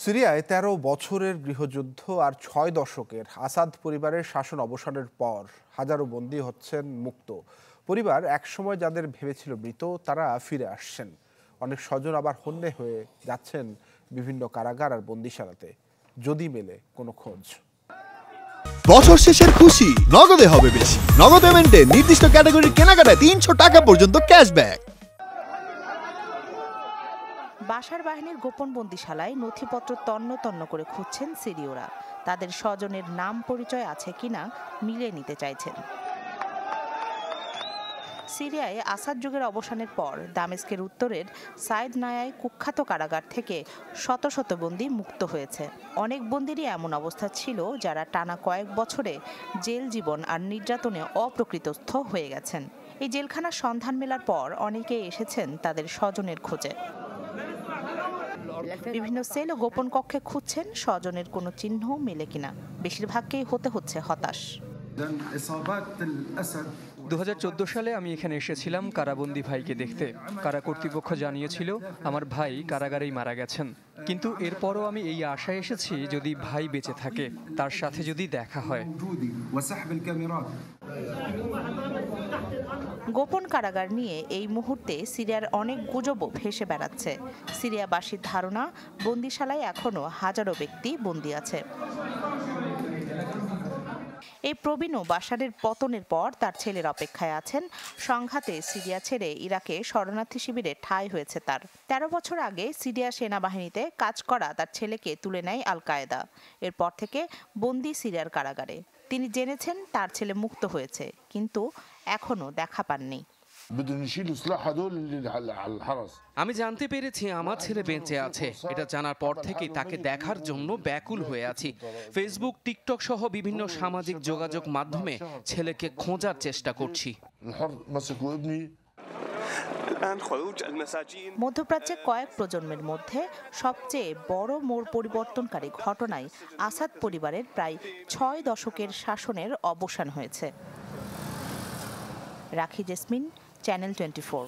সিরিয়ায় ১৩ বছরের গৃহযুদ্ধ আর ৬ দশকের আসাদ পরিবারের শাসন অবসানের পর হাজারো বন্দী হচ্ছেন মুক্ত। পরিবার একসময় যাদের ভেবেছিল মৃত তারা ফিরে আসছেন। অনেক স্বজন আবার হন্যে হয়ে যাচ্ছেন বিভিন্ন কারাগার আর বন্দিশালাতে, যদি মেলে কোনো খোঁজ। বছর শেষের খুশি নগদে হবে বেশি। নগদ পেমেন্টে নির্দিষ্ট ক্যাটাগরির কেনাকাটায় ৩০০ টাকা পর্যন্ত ক্যাশব্যাক। বাশার বাহিনীর গোপন বন্দিশালায় নথিপত্র তন্ন তন্ন করে খুঁজছেন সিরীয়রা। তাদের স্বজনের নাম পরিচয় আছে কিনা মিলিয়ে নিতে চাইছেন। সিরিয়ায় আসাদ যুগের অবসানের পর দামেস্কের উত্তরের সাইদ নায়ায় কুখ্যাত কারাগার থেকে শত শত বন্দী মুক্ত হয়েছে। অনেক বন্দিরই এমন অবস্থা ছিল যারা টানা কয়েক বছরে জেল জীবন আর নির্যাতনে অপ্রকৃতস্থ হয়ে গেছেন। এই জেলখানার সন্ধান মেলার পর অনেকেই এসেছেন তাদের স্বজনের খোঁজে। বিভিন্ন সেল ও গোপন কক্ষে খুঁজছেন স্বজনের কোনো চিহ্ন মেলে কিনা। বেশিরভাগকেই হতে হচ্ছে হতাশ। ২০১৪ সালে আমি এখানে এসেছিলাম কারাবন্দী ভাইকে দেখতে। কারা কর্তৃপক্ষ জানিয়েছিল আমার ভাই কারাগারেই মারা গেছেন, কিন্তু এরপরও আমি এই আশায় এসেছি যদি ভাই বেঁচে থাকে তার সাথে যদি দেখা হয়। গোপন কারাগার নিয়ে এই মুহূর্তে সিরিয়ার অনেক গুজবও ভেসে বেড়াচ্ছে। সিরিয়াবাসীর ধারণা বন্দিশালায় এখনো হাজারো ব্যক্তি বন্দী আছে। এই প্রবীণ বাশারের পতনের পর তার ছেলের অপেক্ষায় আছেন। সংঘাতে সিরিয়া ছেড়ে ইরাকে শরণার্থী শিবিরে ঠাঁই হয়েছে তার। ১৩ বছর আগে সিরিয়া সেনাবাহিনীতে কাজ করা তার ছেলেকে তুলে নেয় আল কায়েদা। এরপর থেকে বন্দী সিরিয়ার কারাগারে। তিনি জেনেছেন তার ছেলে মুক্ত হয়েছে, কিন্তু এখনো দেখা পাননি। আমি জানতে পেরেছি আমার ছেলে বেঁচে আছে। এটা জানার পর থেকে তাকে দেখার জন্য ব্যাকুল হয়ে আছি। ফেসবুক, টিকটক সহ বিভিন্ন সামাজিক যোগাযোগ মাধ্যমে ছেলেকে খোঁজার চেষ্টা করছি। মধ্যপ্রাচ্যে কয়েক প্রজন্মের মধ্যে সবচেয়ে বড় মোড় পরিবর্তনকারী ঘটনায় আসাদ পরিবারের প্রায় ৬ দশকের শাসনের অবসান হয়েছে। রাখি জেসমিন, চ্যানেল 24।